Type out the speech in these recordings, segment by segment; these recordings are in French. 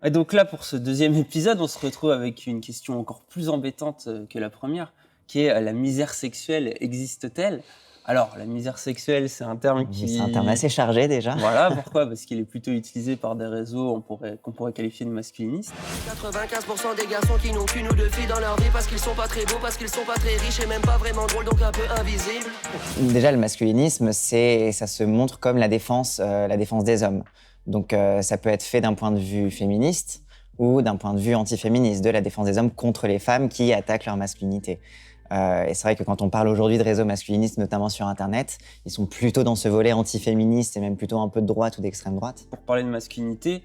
Et donc là, pour ce deuxième épisode, on se retrouve avec une question encore plus embêtante que la première, qui est la misère sexuelle existe-t-elle? Alors, la misère sexuelle, c'est un terme Oui, c'est un terme assez qui... chargé déjà. Voilà, pourquoi? Parce qu'il est plutôt utilisé par des réseaux qu'on pourrait qualifier de masculinistes. 95% des garçons qui n'ont qu'une ou deux filles dans leur vie parce qu'ils sont pas très beaux, parce qu'ils sont pas très riches et même pas vraiment drôles, donc un peu invisibles. Déjà, le masculinisme, ça se montre comme la défense des hommes. Donc, ça peut être fait d'un point de vue féministe ou d'un point de vue antiféministe, de la défense des hommes contre les femmes qui attaquent leur masculinité. Et c'est vrai que quand on parle aujourd'hui de réseaux masculinistes, notamment sur Internet, ils sont plutôt dans ce volet antiféministe et même plutôt un peu de droite ou d'extrême droite. Pour parler de masculinité,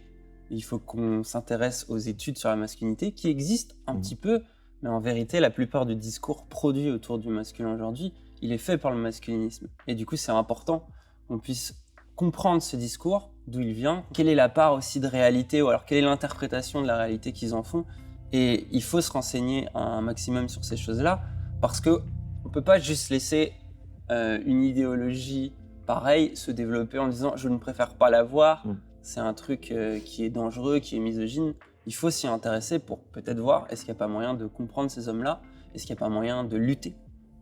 il faut qu'on s'intéresse aux études sur la masculinité qui existent un petit peu, mais en vérité, la plupart du discours produit autour du masculin aujourd'hui, il est fait par le masculinisme. Et du coup, c'est important qu'on puisse comprendre ce discours, d'où il vient, quelle est la part aussi de réalité, ou alors quelle est l'interprétation de la réalité qu'ils en font. Et il faut se renseigner un maximum sur ces choses-là, parce qu'on ne peut pas juste laisser une idéologie pareille se développer en disant « je ne préfère pas la voir », c'est un truc qui est dangereux, qui est misogyne. Il faut s'y intéresser pour peut-être voir est-ce qu'il n'y a pas moyen de comprendre ces hommes-là, est-ce qu'il n'y a pas moyen de lutter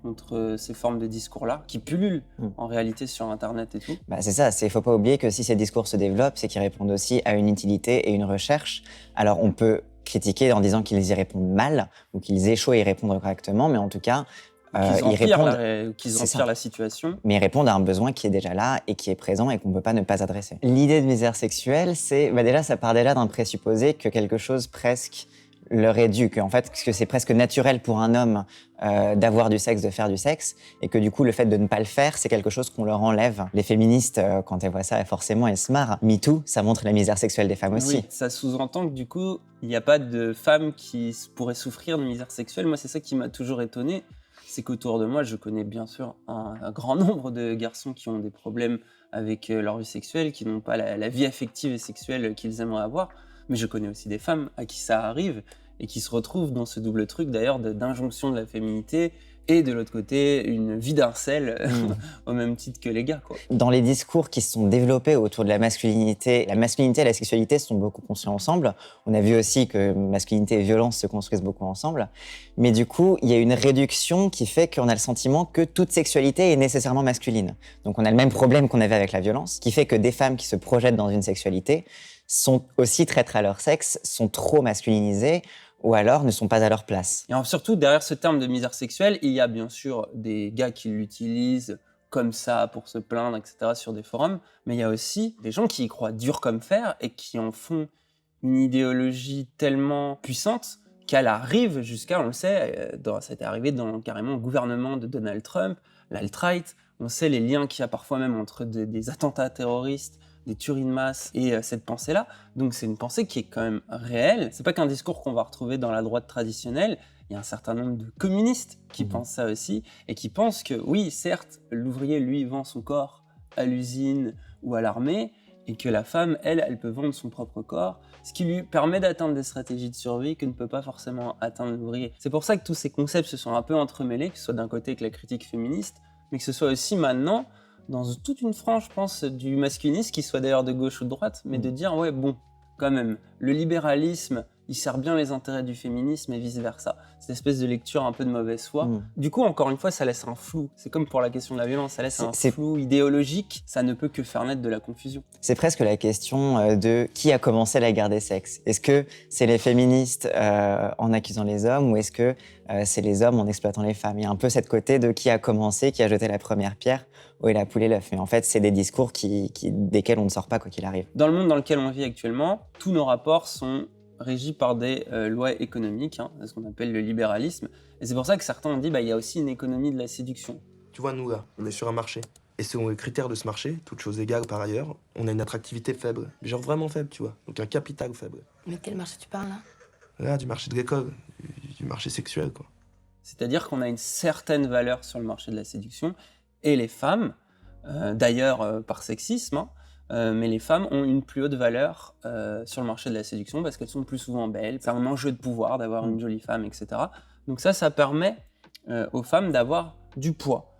contre ces formes de discours-là, qui pullulent en réalité sur Internet et tout. C'est ça, il ne faut pas oublier que si ces discours se développent, c'est qu'ils répondent aussi à une utilité et une recherche. Alors on peut critiquer en disant qu'ils y répondent mal ou qu'ils échouent à y répondre correctement, mais en tout cas, ils répondent... Qu'ils empirent la situation. Mais ils répondent à un besoin qui est déjà là et qui est présent et qu'on ne peut pas ne pas adresser. L'idée de misère sexuelle, déjà, ça part déjà d'un présupposé que quelque chose presque leur est dû, que c'est presque naturel pour un homme d'avoir du sexe, de faire du sexe, et que du coup, le fait de ne pas le faire, c'est quelque chose qu'on leur enlève. Les féministes, quand elles voient ça, forcément, elles se marrent. MeToo, ça montre la misère sexuelle des femmes aussi. Oui, ça sous-entend que du coup, il n'y a pas de femmes qui pourraient souffrir de misère sexuelle. Moi, c'est ça qui m'a toujours étonné, c'est qu'autour de moi, je connais bien sûr un grand nombre de garçons qui ont des problèmes avec leur vie sexuelle, qui n'ont pas la vie affective et sexuelle qu'ils aimeraient avoir, mais je connais aussi des femmes à qui ça arrive, et qui se retrouvent dans ce double truc d'ailleurs d'injonction de la féminité et de l'autre côté une vie d'incel au même titre que les gars, quoi. Dans les discours qui se sont développés autour de la masculinité et la sexualité sont beaucoup construits ensemble. On a vu aussi que masculinité et violence se construisent beaucoup ensemble. Mais du coup, il y a une réduction qui fait qu'on a le sentiment que toute sexualité est nécessairement masculine. Donc on a le même problème qu'on avait avec la violence, qui fait que des femmes qui se projettent dans une sexualité sont aussi traîtres à leur sexe, sont trop masculinisées, ou alors ne sont pas à leur place. Et alors, surtout, derrière ce terme de misère sexuelle, il y a bien sûr des gars qui l'utilisent comme ça pour se plaindre, etc., sur des forums, mais il y a aussi des gens qui y croient dur comme fer et qui en font une idéologie tellement puissante qu'elle arrive jusqu'à, on le sait, ça a arrivé dans carrément le gouvernement de Donald Trump, l'alt-right, on sait les liens qu'il y a parfois même entre des attentats terroristes, des tueries de masse et cette pensée-là. Donc c'est une pensée qui est quand même réelle. C'est pas qu'un discours qu'on va retrouver dans la droite traditionnelle. Il y a un certain nombre de communistes qui pensent ça aussi et qui pensent que oui, certes, l'ouvrier, lui, vend son corps à l'usine ou à l'armée et que la femme, elle peut vendre son propre corps, ce qui lui permet d'atteindre des stratégies de survie que ne peut pas forcément atteindre l'ouvrier. C'est pour ça que tous ces concepts se sont un peu entremêlés, que ce soit d'un côté avec la critique féministe, mais que ce soit aussi maintenant dans toute une frange, je pense, du masculinisme, qui soit d'ailleurs de gauche ou de droite, mais de dire, ouais, bon, quand même, le libéralisme, il sert bien les intérêts du féminisme et vice-versa. Cette espèce de lecture un peu de mauvaise foi. Du coup, encore une fois, ça laisse un flou. C'est comme pour la question de la violence, ça laisse un flou idéologique, ça ne peut que faire naître de la confusion. C'est presque la question de qui a commencé la guerre des sexes. Est-ce que c'est les féministes en accusant les hommes ou est-ce que c'est les hommes en exploitant les femmes? Il y a un peu cette côté de qui a commencé, qui a jeté la première pierre, où est la poule et l'œuf. Mais en fait, c'est des discours desquels on ne sort pas quoi qu'il arrive. Dans le monde dans lequel on vit actuellement, tous nos rapports sont régis par des lois économiques, ce qu'on appelle le libéralisme. Et c'est pour ça que certains ont dit il y a aussi une économie de la séduction. Tu vois, nous là, on est sur un marché. Et selon les critères de ce marché, toutes choses égales par ailleurs, on a une attractivité faible. Genre vraiment faible, tu vois. Donc un capital faible. Mais quel marché tu parles là? Là, du marché de l'école, du marché sexuel, quoi. C'est-à-dire qu'on a une certaine valeur sur le marché de la séduction. Et les femmes, d'ailleurs par sexisme, mais les femmes ont une plus haute valeur sur le marché de la séduction parce qu'elles sont plus souvent belles. C'est un enjeu de pouvoir d'avoir une jolie femme, etc. Donc ça permet aux femmes d'avoir du poids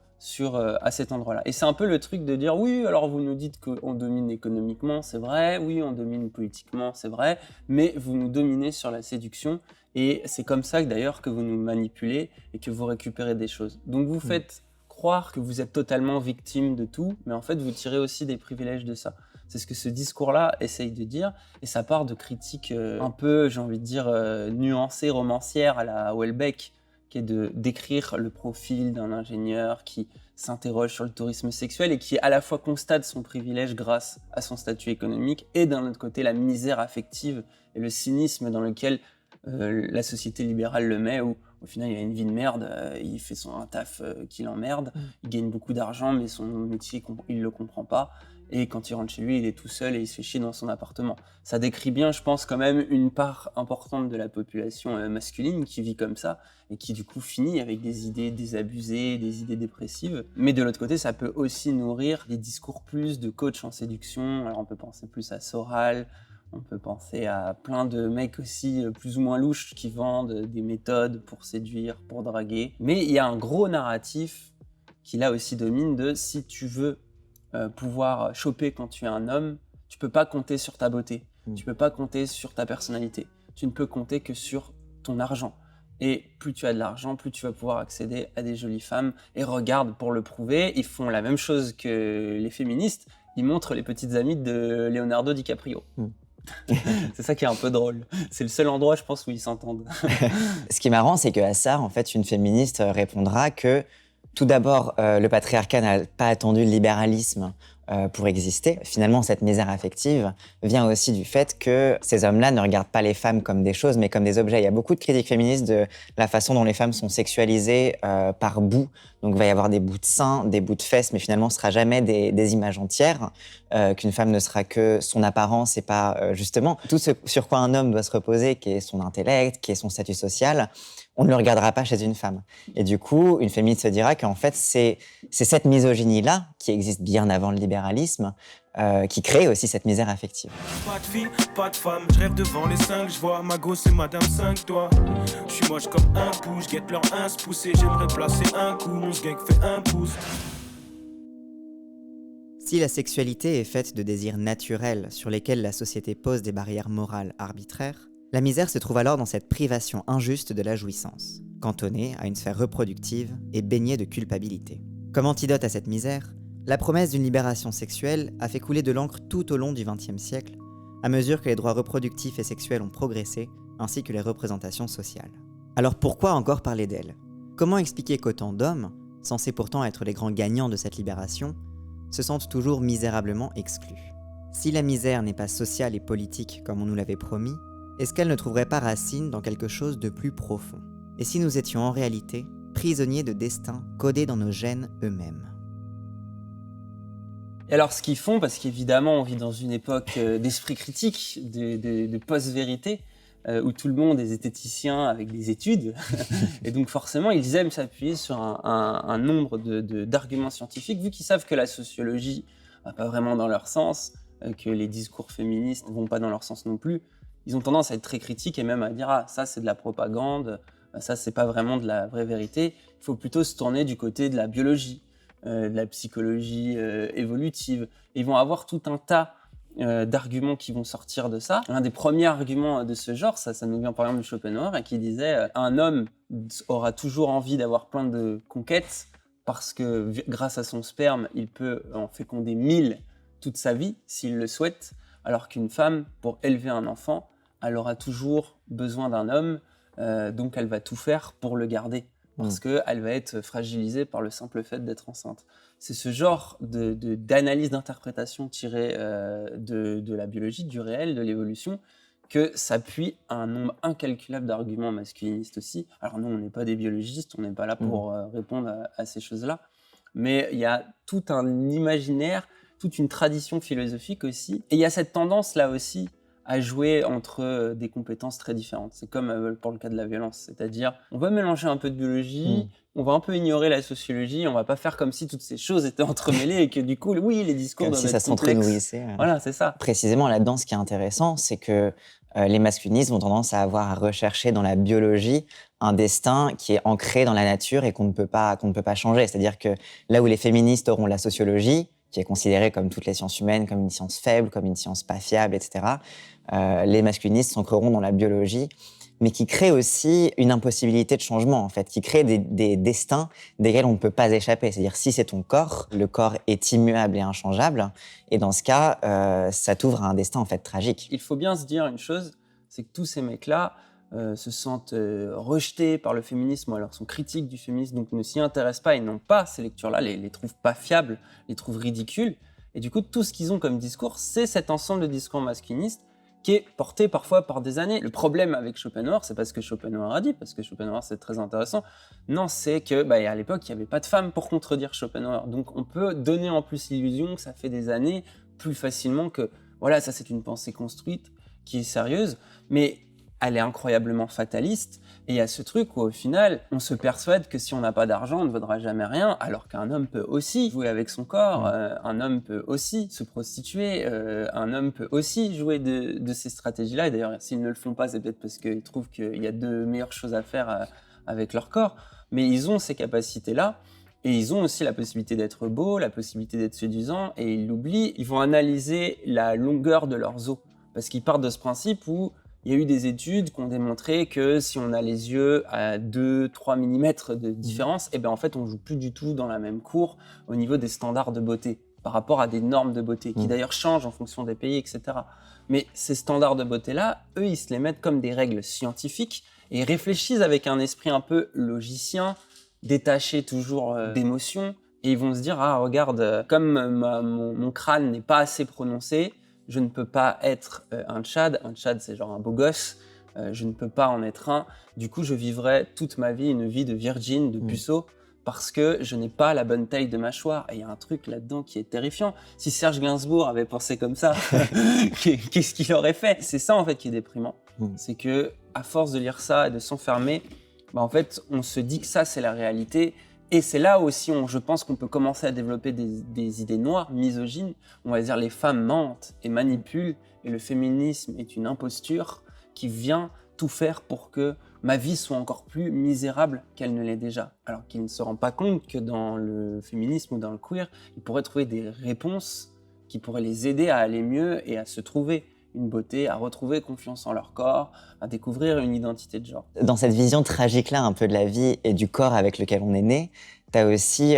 à cet endroit-là. Et c'est un peu le truc de dire, oui, alors vous nous dites qu'on domine économiquement, c'est vrai, oui, on domine politiquement, c'est vrai, mais vous nous dominez sur la séduction, et c'est comme ça d'ailleurs que vous nous manipulez et que vous récupérez des choses. Donc vous faites croire que vous êtes totalement victime de tout, mais en fait vous tirez aussi des privilèges de ça. C'est ce que ce discours-là essaye de dire, et ça part de critiques un peu, j'ai envie de dire, nuancées, romancières à la Houellebecq, qui est de décrire le profil d'un ingénieur qui s'interroge sur le tourisme sexuel et qui à la fois constate son privilège grâce à son statut économique et d'un autre côté la misère affective et le cynisme dans lequel la société libérale le met, où au final il a une vie de merde, il fait un taf qui l'emmerde, il gagne beaucoup d'argent mais son métier il le comprend pas. Et quand il rentre chez lui, il est tout seul et il se fait chier dans son appartement. Ça décrit bien, je pense, quand même une part importante de la population masculine qui vit comme ça et qui du coup finit avec des idées désabusées, des idées dépressives. Mais de l'autre côté, ça peut aussi nourrir des discours plus de coach en séduction. Alors on peut penser plus à Soral, on peut penser à plein de mecs aussi plus ou moins louches qui vendent des méthodes pour séduire, pour draguer. Mais il y a un gros narratif qui là aussi domine de si tu veux pouvoir choper quand tu es un homme, tu peux pas compter sur ta beauté, tu peux pas compter sur ta personnalité, tu ne peux compter que sur ton argent. Et plus tu as de l'argent, plus tu vas pouvoir accéder à des jolies femmes. Et regarde, pour le prouver, ils font la même chose que les féministes, ils montrent les petites amies de Leonardo DiCaprio. C'est ça qui est un peu drôle. C'est le seul endroit, je pense, où ils s'entendent. Ce qui est marrant, c'est qu'à ça, en fait, une féministe répondra que tout d'abord, le patriarcat n'a pas attendu le libéralisme pour exister. Finalement, cette misère affective vient aussi du fait que ces hommes-là ne regardent pas les femmes comme des choses, mais comme des objets. Il y a beaucoup de critiques féministes de la façon dont les femmes sont sexualisées par bouts. Donc, il va y avoir des bouts de seins, des bouts de fesses, mais finalement, ce ne sera jamais des images entières. Qu'une femme ne sera que son apparence et pas, justement, tout ce sur quoi un homme doit se reposer, qui est son intellect, qui est son statut social. On ne le regardera pas chez une femme. Et du coup, une féministe se dira qu'en fait, c'est cette misogynie-là, qui existe bien avant le libéralisme, qui crée aussi cette misère affective. Pas de fille, pas de femme, je rêve devant les 5, je vois ma gosse et madame 5 toi. Je suis moche comme un pouce, guette leur 1 se pousser, j'aimerais placer un coup, mon sgeg fait un pouce. Si la sexualité est faite de désirs naturels sur lesquels la société pose des barrières morales arbitraires, la misère se trouve alors dans cette privation injuste de la jouissance, cantonnée à une sphère reproductive et baignée de culpabilité. Comme antidote à cette misère, la promesse d'une libération sexuelle a fait couler de l'encre tout au long du XXe siècle, à mesure que les droits reproductifs et sexuels ont progressé, ainsi que les représentations sociales. Alors pourquoi encore parler d'elle ? Comment expliquer qu'autant d'hommes, censés pourtant être les grands gagnants de cette libération, se sentent toujours misérablement exclus ? Si la misère n'est pas sociale et politique comme on nous l'avait promis, est-ce qu'elle ne trouverait pas racine dans quelque chose de plus profond ? Et si nous étions en réalité prisonniers de destins codés dans nos gènes eux-mêmes ? Et alors ce qu'ils font, parce qu'évidemment on vit dans une époque d'esprit critique, de post-vérité, où tout le monde est zététicien avec des études, et donc forcément ils aiment s'appuyer sur un nombre d'arguments scientifiques, vu qu'ils savent que la sociologie va pas vraiment dans leur sens, que les discours féministes vont pas dans leur sens non plus. Ils ont tendance à être très critiques et même à dire « Ah, ça c'est de la propagande, ça c'est pas vraiment de la vraie vérité ». Il faut plutôt se tourner du côté de la biologie, de la psychologie évolutive. Et ils vont avoir tout un tas d'arguments qui vont sortir de ça. Un des premiers arguments de ce genre, ça nous vient par exemple de Schopenhauer, qui disait « Un homme aura toujours envie d'avoir plein de conquêtes parce que grâce à son sperme, il peut en féconder 1000 toute sa vie s'il le souhaite, alors qu'une femme, pour élever un enfant, elle aura toujours besoin d'un homme, donc elle va tout faire pour le garder, parce qu'elle va être fragilisée par le simple fait d'être enceinte. C'est ce genre d'analyse, d'interprétation tirée de la biologie, du réel, de l'évolution, que s'appuie un nombre incalculable d'arguments masculinistes aussi. Alors nous, on n'est pas des biologistes, on n'est pas là pour répondre à ces choses-là, mais il y a tout un imaginaire, toute une tradition philosophique aussi, et il y a cette tendance là aussi à jouer entre des compétences très différentes. C'est comme pour le cas de la violence, c'est-à-dire on va mélanger un peu de biologie, on va un peu ignorer la sociologie, on va pas faire comme si toutes ces choses étaient entremêlées et que du coup, oui, les discours Comme doivent si ça être complexes. s'entre-nourrissait. Voilà, c'est ça. Précisément, là-dedans, ce qui est intéressant, c'est que les masculinistes ont tendance à avoir à rechercher dans la biologie un destin qui est ancré dans la nature et qu'on ne peut pas changer. C'est-à-dire que là où les féministes auront la sociologie, qui est considérée comme toutes les sciences humaines, comme une science faible, comme une science pas fiable, etc., les masculinistes s'ancreront dans la biologie, mais qui crée aussi une impossibilité de changement, en fait, qui crée des destins desquels on ne peut pas échapper. C'est-à-dire, si c'est ton corps, le corps est immuable et inchangeable, et dans ce cas, ça t'ouvre à un destin, en fait, tragique. Il faut bien se dire une chose, c'est que tous ces mecs-là se sentent rejetés par le féminisme ou alors sont critiques du féminisme, donc ne s'y intéressent pas et n'ont pas ces lectures-là, les trouvent pas fiables, les trouvent ridicules. Et du coup, tout ce qu'ils ont comme discours, c'est cet ensemble de discours masculinistes qui est porté parfois par des années. Le problème avec Schopenhauer, c'est pas ce que Schopenhauer a dit, parce que Schopenhauer c'est très intéressant. Non, c'est que à l'époque, il n'y avait pas de femmes pour contredire Schopenhauer. Donc on peut donner en plus l'illusion que ça fait des années plus facilement que, voilà, ça c'est une pensée construite qui est sérieuse, mais elle est incroyablement fataliste. Et il y a ce truc où au final, on se persuade que si on n'a pas d'argent, on ne vaudra jamais rien, alors qu'un homme peut aussi jouer avec son corps, un homme peut aussi se prostituer, un homme peut aussi jouer de ces stratégies-là. Et d'ailleurs, s'ils ne le font pas, c'est peut-être parce qu'ils trouvent qu'il y a de meilleures choses à faire avec leur corps. Mais ils ont ces capacités-là. Et ils ont aussi la possibilité d'être beaux, la possibilité d'être séduisants, et ils l'oublient. Ils vont analyser la longueur de leurs os, parce qu'ils partent de ce principe où il y a eu des études qui ont démontré que si on a les yeux à 2-3 mm de différence, en fait, on joue plus du tout dans la même cour au niveau des standards de beauté, par rapport à des normes de beauté, qui d'ailleurs changent en fonction des pays, etc. Mais ces standards de beauté-là, eux, ils se les mettent comme des règles scientifiques et ils réfléchissent avec un esprit un peu logicien, détaché toujours d'émotions, et ils vont se dire, ah regarde, comme mon crâne n'est pas assez prononcé, je ne peux pas être un Tchad c'est genre un beau gosse, je ne peux pas en être un, du coup je vivrai toute ma vie une vie de virgin, de puceau, parce que je n'ai pas la bonne taille de mâchoire. Et il y a un truc là-dedans qui est terrifiant. Si Serge Gainsbourg avait pensé comme ça, qu'est-ce qu'il aurait fait? C'est ça en fait qui est déprimant, c'est que à force de lire ça et de s'enfermer, en fait on se dit que ça c'est la réalité. Et c'est là aussi où je pense qu'on peut commencer à développer des idées noires, misogynes. On va dire les femmes mentent et manipulent, et le féminisme est une imposture qui vient tout faire pour que ma vie soit encore plus misérable qu'elle ne l'est déjà. Alors qu'il ne se rend pas compte que dans le féminisme ou dans le queer, ils pourraient trouver des réponses qui pourraient les aider à aller mieux et à se trouver une beauté, à retrouver confiance en leur corps, à découvrir une identité de genre. Dans cette vision tragique-là un peu de la vie et du corps avec lequel on est né, t'as aussi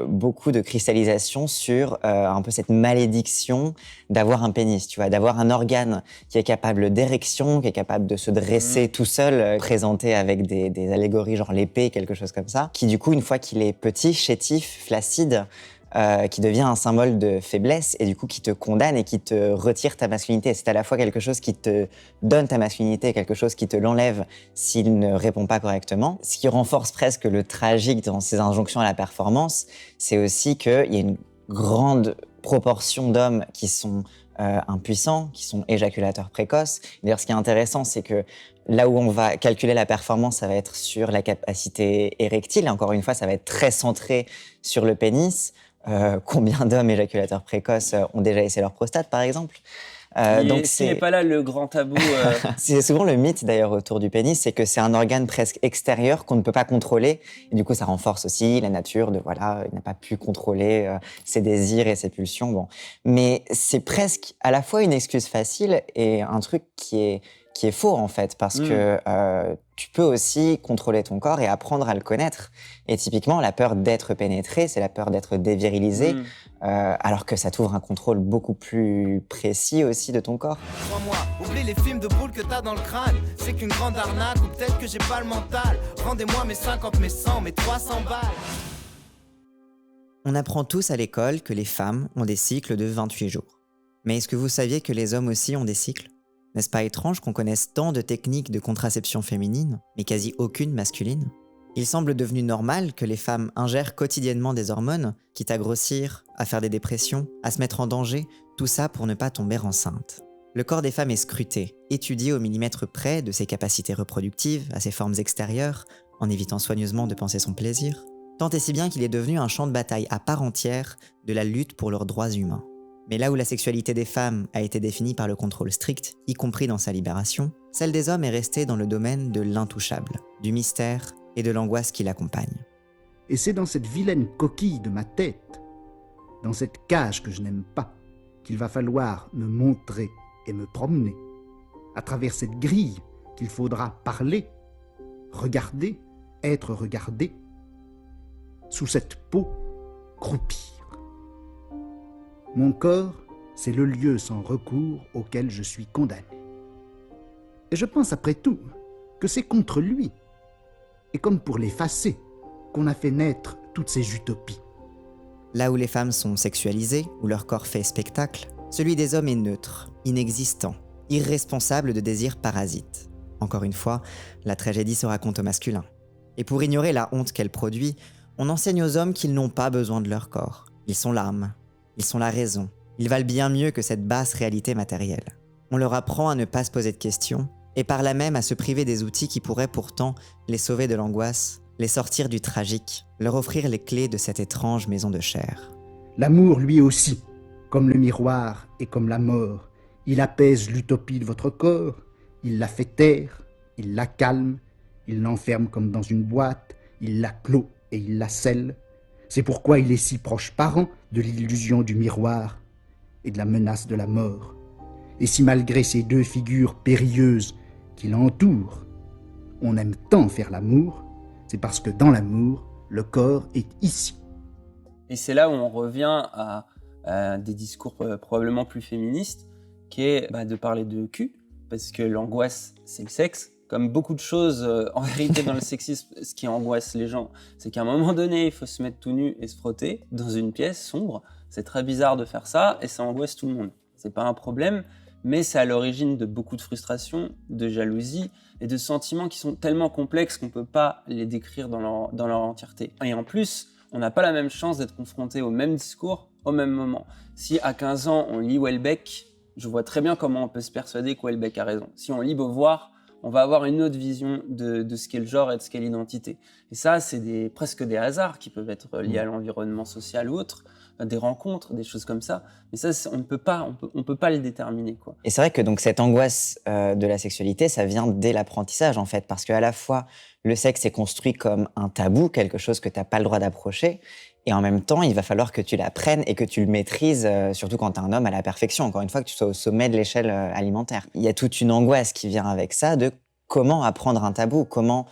beaucoup de cristallisation sur un peu cette malédiction d'avoir un pénis, tu vois, d'avoir un organe qui est capable d'érection, qui est capable de se dresser tout seul, présenté avec des allégories genre l'épée, quelque chose comme ça, qui du coup, une fois qu'il est petit, chétif, flaccide, qui devient un symbole de faiblesse et du coup qui te condamne et qui te retire ta masculinité. C'est à la fois quelque chose qui te donne ta masculinité et quelque chose qui te l'enlève s'il ne répond pas correctement. Ce qui renforce presque le tragique dans ces injonctions à la performance, c'est aussi qu'il y a une grande proportion d'hommes qui sont impuissants, qui sont éjaculateurs précoces. D'ailleurs, ce qui est intéressant, c'est que là où on va calculer la performance, ça va être sur la capacité érectile. Et encore une fois, ça va être très centré sur le pénis. Combien d'hommes éjaculateurs précoces ont déjà essayé leur prostate, par exemple? Donc ce n'est pas là le grand tabou. C'est souvent le mythe d'ailleurs autour du pénis, c'est que c'est un organe presque extérieur qu'on ne peut pas contrôler. Et du coup, ça renforce aussi la nature de voilà, il n'a pas pu contrôler ses désirs et ses pulsions. Bon, mais c'est presque à la fois une excuse facile et un truc qui est faux en fait, parce que tu peux aussi contrôler ton corps et apprendre à le connaître. Et typiquement, la peur d'être pénétré, c'est la peur d'être dévirilisé, alors que ça t'ouvre un contrôle beaucoup plus précis aussi de ton corps. Crois-moi, oublie les films de boules que t'as dans le crâne. C'est qu'une grande arnaque ou peut-être que j'ai pas le mental. Rendez-moi mes 50, mes 100, mes 300 balles. On apprend tous à l'école que les femmes ont des cycles de 28 jours. Mais est-ce que vous saviez que les hommes aussi ont des cycles ? N'est-ce pas étrange qu'on connaisse tant de techniques de contraception féminine, mais quasi aucune masculine ? Il semble devenu normal que les femmes ingèrent quotidiennement des hormones, quitte à grossir, à faire des dépressions, à se mettre en danger, tout ça pour ne pas tomber enceinte. Le corps des femmes est scruté, étudié au millimètre près de ses capacités reproductives, à ses formes extérieures, en évitant soigneusement de penser son plaisir, tant et si bien qu'il est devenu un champ de bataille à part entière de la lutte pour leurs droits humains. Mais là où la sexualité des femmes a été définie par le contrôle strict, y compris dans sa libération, celle des hommes est restée dans le domaine de l'intouchable, du mystère et de l'angoisse qui l'accompagne. Et c'est dans cette vilaine coquille de ma tête, dans cette cage que je n'aime pas, qu'il va falloir me montrer et me promener. À travers cette grille qu'il faudra parler, regarder, être regardé. Sous cette peau, croupir. Mon corps, c'est le lieu sans recours auquel je suis condamné. Et je pense après tout que c'est contre lui, et comme pour l'effacer, qu'on a fait naître toutes ces utopies. Là où les femmes sont sexualisées, où leur corps fait spectacle, celui des hommes est neutre, inexistant, irresponsable de désirs parasites. Encore une fois, la tragédie se raconte au masculin. Et pour ignorer la honte qu'elle produit, on enseigne aux hommes qu'ils n'ont pas besoin de leur corps. Ils sont l'âme, ils sont la raison, ils valent bien mieux que cette basse réalité matérielle. On leur apprend à ne pas se poser de questions, et par là même à se priver des outils qui pourraient pourtant les sauver de l'angoisse, les sortir du tragique, leur offrir les clés de cette étrange maison de chair. L'amour, lui aussi, comme le miroir et comme la mort, il apaise l'utopie de votre corps, il la fait taire, il la calme, il l'enferme comme dans une boîte, il la clôt et il la scelle. C'est pourquoi il est si proche parent de l'illusion du miroir et de la menace de la mort. Et si malgré ces deux figures périlleuses qui l'entourent, on aime tant faire l'amour, c'est parce que dans l'amour, le corps est ici. Et c'est là où on revient à des discours probablement plus féministes, qui est de parler de cul, parce que l'angoisse, c'est le sexe. Comme beaucoup de choses, en vérité, dans le sexisme, ce qui angoisse les gens, c'est qu'à un moment donné, il faut se mettre tout nu et se frotter dans une pièce sombre. C'est très bizarre de faire ça, et ça angoisse tout le monde. C'est pas un problème, mais c'est à l'origine de beaucoup de frustration, de jalousie, et de sentiments qui sont tellement complexes qu'on peut pas les décrire dans leur entièreté. Et en plus, on n'a pas la même chance d'être confronté au même discours au même moment. Si à 15 ans, on lit Houellebecq, je vois très bien comment on peut se persuader que Houellebecq a raison. Si on lit Beauvoir, on va avoir une autre vision de ce qu'est le genre et de ce qu'est l'identité. Et ça, c'est presque des hasards qui peuvent être liés à l'environnement social ou autre, des rencontres, des choses comme ça. Mais ça, on ne peut pas le déterminer, quoi. Et c'est vrai que donc cette angoisse de la sexualité, ça vient dès l'apprentissage, en fait, parce qu'à la fois, le sexe est construit comme un tabou, quelque chose que tu n'as pas le droit d'approcher, et en même temps, il va falloir que tu l'apprennes et que tu le maîtrises, surtout quand tu es un homme, à la perfection. Encore une fois, que tu sois au sommet de l'échelle alimentaire. Il y a toute une angoisse qui vient avec ça de comment apprendre un tabou, comment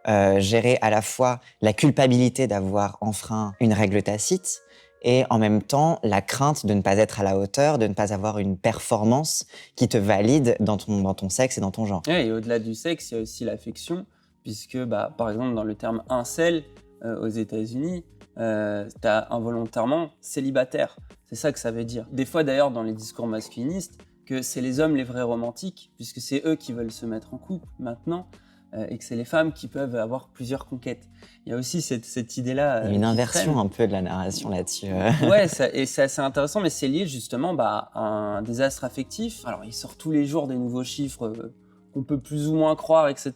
gérer à la fois la culpabilité d'avoir enfreint une règle tacite et en même temps la crainte de ne pas être à la hauteur, de ne pas avoir une performance qui te valide dans ton sexe et dans ton genre. Et au-delà du sexe, il y a aussi l'affection, puisque par exemple dans le terme incel aux États-Unis, t'as involontairement célibataire. C'est ça que ça veut dire. Des fois d'ailleurs dans les discours masculinistes, que c'est les hommes les vrais romantiques, puisque c'est eux qui veulent se mettre en couple maintenant, et que c'est les femmes qui peuvent avoir plusieurs conquêtes. Il y a aussi cette idée-là. Il y a une inversion un peu de la narration là-dessus. Ouais, et c'est assez intéressant, mais c'est lié justement à un désastre affectif. Alors il sort tous les jours des nouveaux chiffres qu'on peut plus ou moins croire, etc.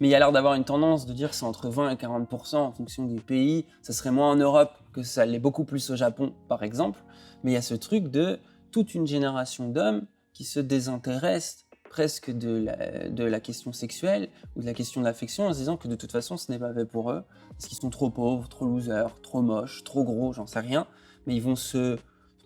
Mais il y a l'air d'avoir une tendance de dire que c'est entre 20 et 40% en fonction des pays. Ça serait moins en Europe que ça l'est beaucoup plus au Japon, par exemple. Mais il y a ce truc de toute une génération d'hommes qui se désintéressent presque de la question sexuelle ou de la question de l'affection en se disant que de toute façon ce n'est pas fait pour eux, parce qu'ils sont trop pauvres, trop losers, trop moches, trop gros, j'en sais rien. Mais ils vont se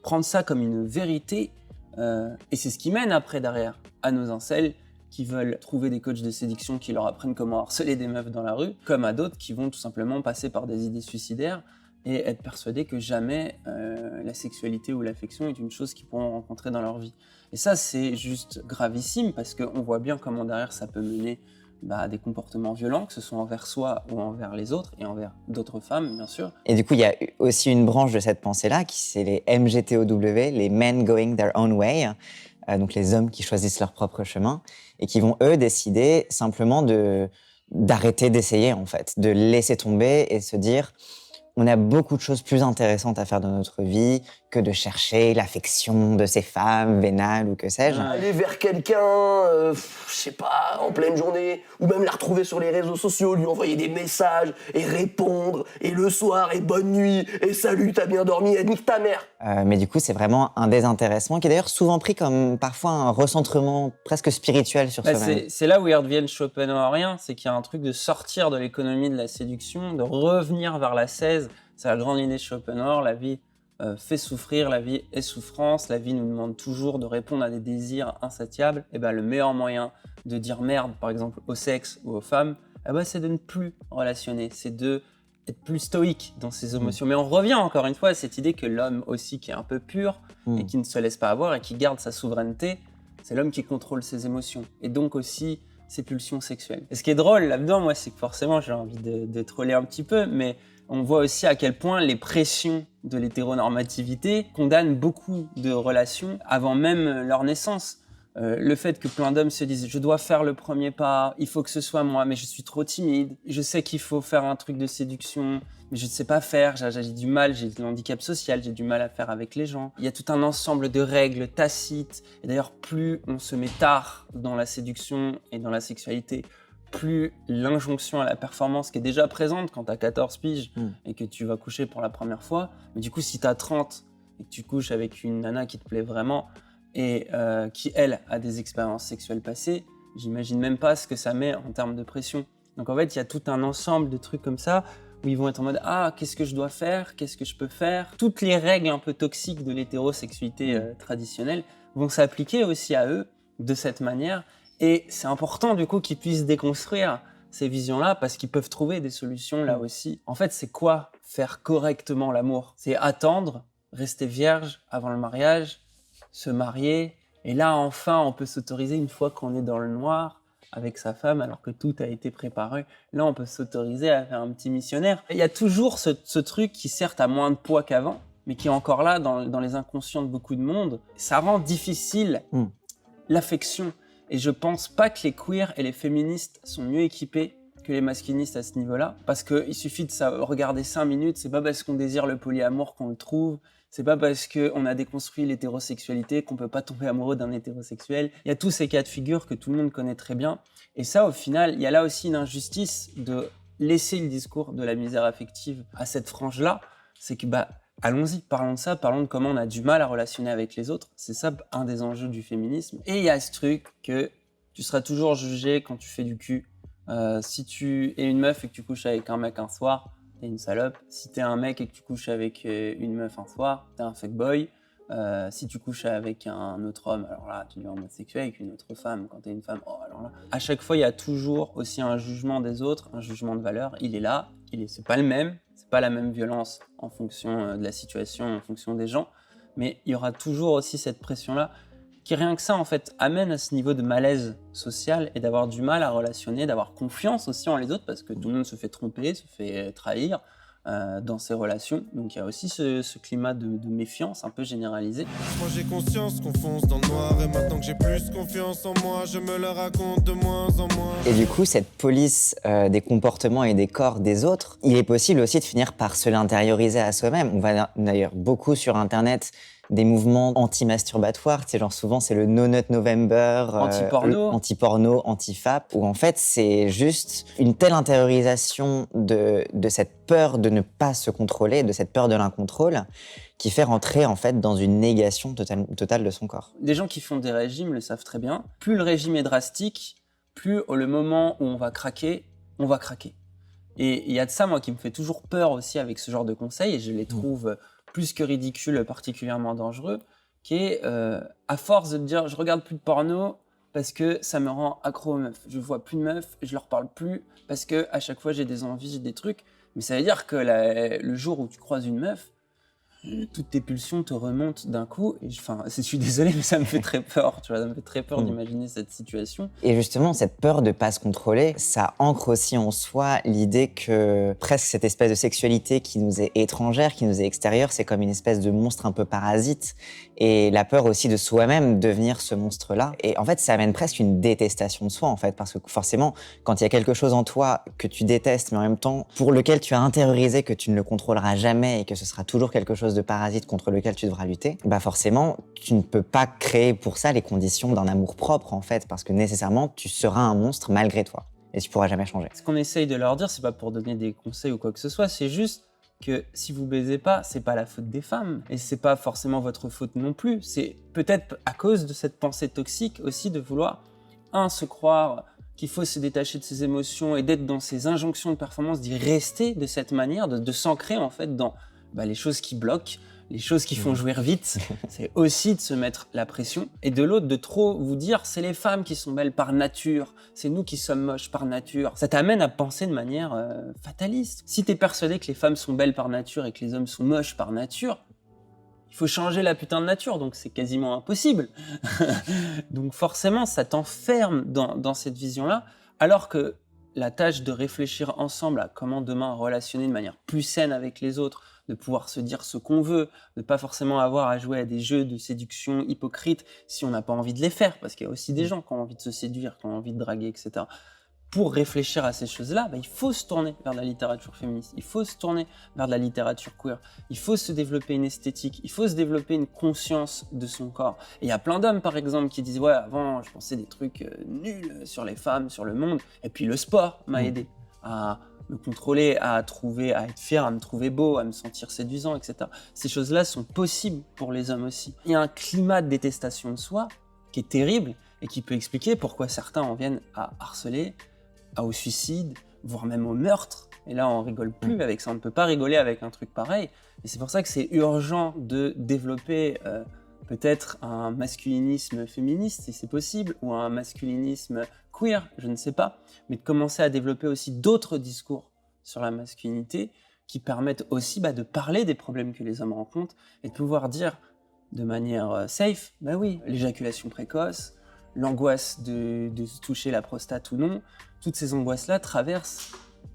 prendre ça comme une vérité et c'est ce qui mène après derrière à nos incels qui veulent trouver des coachs de séduction qui leur apprennent comment harceler des meufs dans la rue, comme à d'autres qui vont tout simplement passer par des idées suicidaires et être persuadés que jamais la sexualité ou l'affection est une chose qu'ils pourront rencontrer dans leur vie. Et ça, c'est juste gravissime parce qu'on voit bien comment derrière ça peut mener à des comportements violents, que ce soit envers soi ou envers les autres et envers d'autres femmes, bien sûr. Et du coup, il y a aussi une branche de cette pensée-là, qui c'est les MGTOW, les Men Going Their Own Way, donc les hommes qui choisissent leur propre chemin et qui vont, eux, décider simplement d'arrêter d'essayer, en fait, de laisser tomber et se dire on a beaucoup de choses plus intéressantes à faire dans notre vie que de chercher l'affection de ces femmes vénales ou que sais-je. Aller vers quelqu'un, je sais pas, en pleine journée, ou même la retrouver sur les réseaux sociaux, lui envoyer des messages, et répondre, et le soir, et bonne nuit, et salut, t'as bien dormi, et nique ta mère. Mais du coup, c'est vraiment un désintéressement qui est d'ailleurs souvent pris comme parfois un recentrement presque spirituel sur soi-même. C'est là où ils redeviennent schopenhaueriens, c'est qu'il y a un truc de sortir de l'économie de la séduction, de revenir vers l'ascèse. C'est la grande idée de Schopenhauer, la vie fait souffrir, la vie est souffrance, la vie nous demande toujours de répondre à des désirs insatiables. Et ben, le meilleur moyen de dire merde, par exemple, au sexe ou aux femmes, c'est de ne plus relationner, c'est de être plus stoïque dans ses émotions. Mais on revient encore une fois à cette idée que l'homme aussi qui est un peu pur et qui ne se laisse pas avoir et qui garde sa souveraineté, c'est l'homme qui contrôle ses émotions et donc aussi ses pulsions sexuelles. Et ce qui est drôle là-dedans, moi, c'est que forcément j'ai envie de troller un petit peu, mais on voit aussi à quel point les pressions de l'hétéronormativité condamnent beaucoup de relations avant même leur naissance. Le fait que plein d'hommes se disent « je dois faire le premier pas, il faut que ce soit moi, mais je suis trop timide, je sais qu'il faut faire un truc de séduction, mais je ne sais pas faire, j'ai du mal, j'ai de handicap social, j'ai du mal à faire avec les gens ». Il y a tout un ensemble de règles tacites, et d'ailleurs plus on se met tard dans la séduction et dans la sexualité, plus l'injonction à la performance qui est déjà présente quand t'as 14 piges et que tu vas coucher pour la première fois, mais du coup si t'as 30 et que tu couches avec une nana qui te plaît vraiment, et qui, elle, a des expériences sexuelles passées, j'imagine même pas ce que ça met en termes de pression. Donc en fait, il y a tout un ensemble de trucs comme ça où ils vont être en mode « Ah, qu'est-ce que je dois faire? Qu'est-ce que je peux faire ?» Toutes les règles un peu toxiques de l'hétérosexualité traditionnelle vont s'appliquer aussi à eux de cette manière. Et c'est important du coup qu'ils puissent déconstruire ces visions-là parce qu'ils peuvent trouver des solutions là aussi. En fait, c'est quoi faire correctement l'amour? C'est attendre, rester vierge avant le mariage, se marier, et là enfin on peut s'autoriser une fois qu'on est dans le noir avec sa femme alors que tout a été préparé, là on peut s'autoriser à faire un petit missionnaire. Il y a toujours ce truc qui certes a moins de poids qu'avant, mais qui est encore là dans les inconscients de beaucoup de monde. Ça rend difficile l'affection, et je pense pas que les queers et les féministes sont mieux équipés que les masculinistes à ce niveau-là, parce qu'il suffit de regarder 5 minutes, c'est pas parce qu'on désire le polyamour qu'on le trouve, c'est pas parce qu'on a déconstruit l'hétérosexualité qu'on peut pas tomber amoureux d'un hétérosexuel. Il y a tous ces cas de figure que tout le monde connaît très bien. Et ça, au final, il y a là aussi une injustice de laisser le discours de la misère affective à cette frange-là. C'est que, allons-y, parlons de ça, parlons de comment on a du mal à relationner avec les autres. C'est ça, un des enjeux du féminisme. Et il y a ce truc que tu seras toujours jugé quand tu fais du cul. Si tu es une meuf et que tu couches avec un mec un soir, t'es une salope. Si t'es un mec et que tu couches avec une meuf un soir, t'es un fuckboy. Si tu couches avec un autre homme, alors là, tu es homosexuel. Avec une autre femme, quand t'es une femme, alors là. À chaque fois, il y a toujours aussi un jugement des autres, un jugement de valeur. Il est là, c'est pas le même, c'est pas la même violence en fonction de la situation, en fonction des gens. Mais il y aura toujours aussi cette pression-là qui, rien que ça, en fait, amène à ce niveau de malaise social et d'avoir du mal à relationner, d'avoir confiance aussi en les autres parce que tout le monde se fait tromper, se fait trahir dans ses relations. Donc il y a aussi ce climat de méfiance un peu généralisé. Moi j'ai conscience qu'on fonce dans le noir et maintenant que j'ai plus confiance en moi, je me le raconte de moins en moins. Et du coup, cette police des comportements et des corps des autres, il est possible aussi de finir par se l'intérioriser à soi-même. On va d'ailleurs beaucoup sur Internet des mouvements anti-masturbatoires, tu sais, genre souvent c'est le No Nut November, anti-porno, anti-fap, où en fait c'est juste une telle intériorisation de cette peur de ne pas se contrôler, de cette peur de l'incontrôle, qui fait rentrer en fait dans une négation totale de son corps. Des gens qui font des régimes le savent très bien, plus le régime est drastique, plus le moment où on va craquer, on va craquer. Et il y a de ça, moi, qui me fait toujours peur aussi avec ce genre de conseils, et je les trouve plus que ridicule, particulièrement dangereux, qui est, à force de dire « je regarde plus de porno parce que ça me rend accro aux meufs. Je vois plus de meufs, je leur parle plus parce que à chaque fois j'ai des envies, j'ai des trucs. » Mais ça veut dire que le jour où tu croises une meuf, toutes tes pulsions te remontent d'un coup. Et je suis désolé, mais ça me fait très peur. Tu vois, ça me fait très peur d'imaginer cette situation. Et justement, cette peur de pas se contrôler, ça ancre aussi en soi l'idée que presque cette espèce de sexualité qui nous est étrangère, qui nous est extérieure, c'est comme une espèce de monstre un peu parasite. Et la peur aussi de soi-même devenir ce monstre-là. Et en fait, ça amène presque une détestation de soi, en fait, parce que forcément, quand il y a quelque chose en toi que tu détestes, mais en même temps, pour lequel tu as intériorisé que tu ne le contrôleras jamais et que ce sera toujours quelque chose de parasite contre lequel tu devras lutter, bah forcément, tu ne peux pas créer pour ça les conditions d'un amour propre, en fait, parce que nécessairement, tu seras un monstre malgré toi. Et tu pourras jamais changer. Ce qu'on essaye de leur dire, c'est pas pour donner des conseils ou quoi que ce soit, c'est juste que si vous baisez pas, c'est pas la faute des femmes. Et c'est pas forcément votre faute non plus. C'est peut-être à cause de cette pensée toxique aussi de vouloir, se croire qu'il faut se détacher de ses émotions et d'être dans ces injonctions de performance, d'y rester de cette manière, de s'ancrer en fait dans les choses qui bloquent, les choses qui font jouir vite. C'est aussi de se mettre la pression. Et de l'autre, de trop vous dire, c'est les femmes qui sont belles par nature, c'est nous qui sommes moches par nature. Ça t'amène à penser de manière fataliste. Si t'es persuadé que les femmes sont belles par nature et que les hommes sont moches par nature, il faut changer la putain de nature, donc c'est quasiment impossible. Donc forcément, ça t'enferme dans cette vision-là, alors que la tâche de réfléchir ensemble à comment demain relationner de manière plus saine avec les autres, de pouvoir se dire ce qu'on veut, de pas forcément avoir à jouer à des jeux de séduction hypocrites si on n'a pas envie de les faire, parce qu'il y a aussi des gens qui ont envie de se séduire, qui ont envie de draguer, etc. Pour réfléchir à ces choses-là, il faut se tourner vers la littérature féministe, il faut se tourner vers de la littérature queer, il faut se développer une esthétique, il faut se développer une conscience de son corps. Et il y a plein d'hommes, par exemple, qui disent « Ouais, avant, je pensais des trucs nuls sur les femmes, sur le monde, et puis le sport m'a aidé à me contrôler, à être fier, à me trouver beau, à me sentir séduisant, etc. » Ces choses-là sont possibles pour les hommes aussi. Il y a un climat de détestation de soi qui est terrible et qui peut expliquer pourquoi certains en viennent à harceler, au suicide, voire même au meurtre. Et là, on rigole plus avec ça. On ne peut pas rigoler avec un truc pareil. Et c'est pour ça que c'est urgent de développer peut-être un masculinisme féministe, si c'est possible, ou un masculinisme queer, je ne sais pas, mais de commencer à développer aussi d'autres discours sur la masculinité qui permettent aussi de parler des problèmes que les hommes rencontrent et de pouvoir dire de manière safe, oui, l'éjaculation précoce, l'angoisse de se toucher la prostate ou non, toutes ces angoisses-là traversent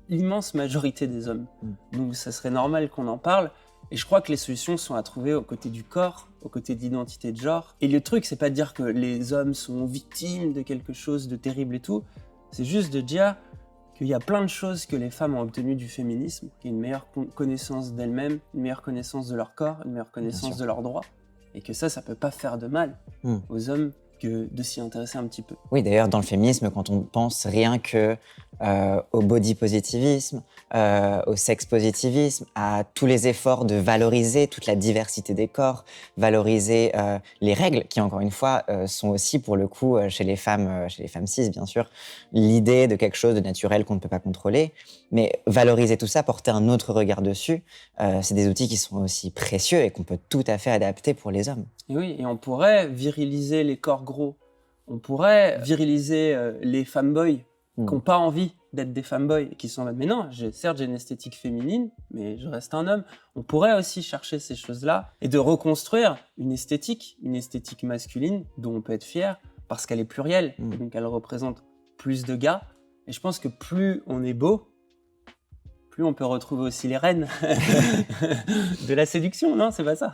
l'immense majorité des hommes. Donc ça serait normal qu'on en parle. Et je crois que les solutions sont à trouver aux côtés du corps, aux côtés de l'identité de genre. Et le truc, c'est pas de dire que les hommes sont victimes de quelque chose de terrible et tout. C'est juste de dire qu'il y a plein de choses que les femmes ont obtenues du féminisme, qu'il y a une meilleure connaissance d'elles-mêmes, une meilleure connaissance de leur corps, une meilleure connaissance de leurs droits. Et que ça peut pas faire de mal aux hommes que de s'y intéresser un petit peu. Oui, d'ailleurs, dans le féminisme, quand on pense rien que au body positivisme, au sex positivisme, à tous les efforts de valoriser toute la diversité des corps, valoriser les règles, qui encore une fois sont aussi pour le coup chez les femmes cis, bien sûr, l'idée de quelque chose de naturel qu'on ne peut pas contrôler. Mais valoriser tout ça, porter un autre regard dessus, c'est des outils qui sont aussi précieux et qu'on peut tout à fait adapter pour les hommes. Et oui, et on pourrait viriliser les corps gros. On pourrait viriliser les femmes-boys qui n'ont pas envie d'être des femmes-boys et qui sont là. Mais non, certes, j'ai une esthétique féminine, mais je reste un homme. On pourrait aussi chercher ces choses-là et de reconstruire une esthétique masculine dont on peut être fier parce qu'elle est plurielle. Et donc, elle représente plus de gars. Et je pense que plus on est beau, plus on peut retrouver aussi les reines de la séduction. Non, c'est pas ça.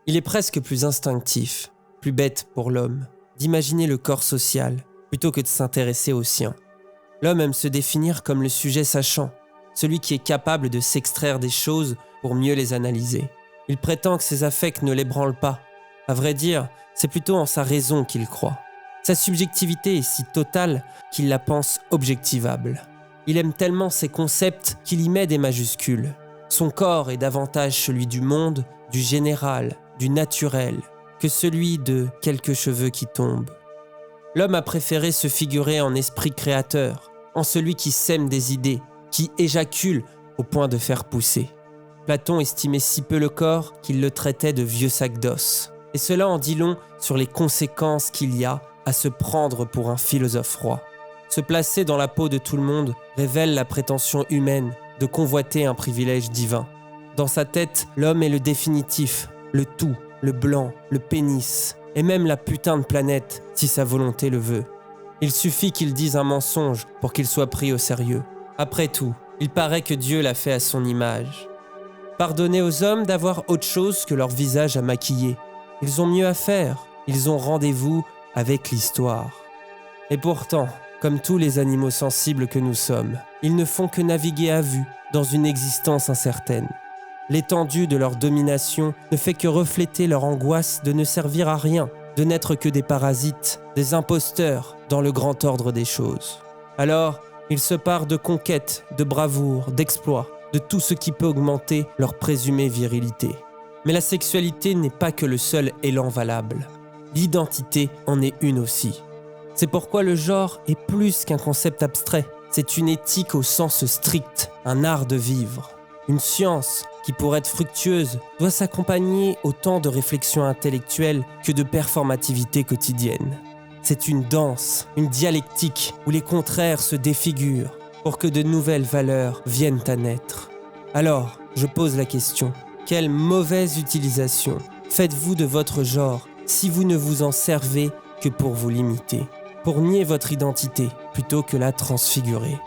Il est presque plus instinctif, plus bête pour l'homme, d'imaginer le corps social plutôt que de s'intéresser au sien. L'homme aime se définir comme le sujet sachant, celui qui est capable de s'extraire des choses pour mieux les analyser. Il prétend que ses affects ne l'ébranlent pas. À vrai dire, c'est plutôt en sa raison qu'il croit. Sa subjectivité est si totale qu'il la pense objectivable. Il aime tellement ses concepts qu'il y met des majuscules. Son corps est davantage celui du monde, du général, du naturel, que celui de quelques cheveux qui tombent. L'homme a préféré se figurer en esprit créateur, en celui qui sème des idées, qui éjacule au point de faire pousser. Platon estimait si peu le corps qu'il le traitait de vieux sac d'os. Et cela en dit long sur les conséquences qu'il y a à se prendre pour un philosophe roi. Se placer dans la peau de tout le monde révèle la prétention humaine de convoiter un privilège divin. Dans sa tête, l'homme est le définitif, le tout, le blanc, le pénis, et même la putain de planète, si sa volonté le veut. Il suffit qu'il dise un mensonge pour qu'il soit pris au sérieux. Après tout, il paraît que Dieu l'a fait à son image. Pardonnez aux hommes d'avoir autre chose que leur visage à maquiller. Ils ont mieux à faire, ils ont rendez-vous avec l'histoire. Et pourtant, comme tous les animaux sensibles que nous sommes, ils ne font que naviguer à vue dans une existence incertaine. L'étendue de leur domination ne fait que refléter leur angoisse de ne servir à rien, de n'être que des parasites, des imposteurs dans le grand ordre des choses. Alors, ils se parent de conquêtes, de bravoure, d'exploits, de tout ce qui peut augmenter leur présumée virilité. Mais la sexualité n'est pas que le seul élan valable. L'identité en est une aussi. C'est pourquoi le genre est plus qu'un concept abstrait. C'est une éthique au sens strict, un art de vivre. Une science qui, pour être fructueuse, doit s'accompagner autant de réflexion intellectuelle que de performativité quotidienne. C'est une danse, une dialectique où les contraires se défigurent pour que de nouvelles valeurs viennent à naître. Alors, je pose la question, quelle mauvaise utilisation faites-vous de votre genre si vous ne vous en servez que pour vous limiter, pour nier votre identité plutôt que la transfigurer ?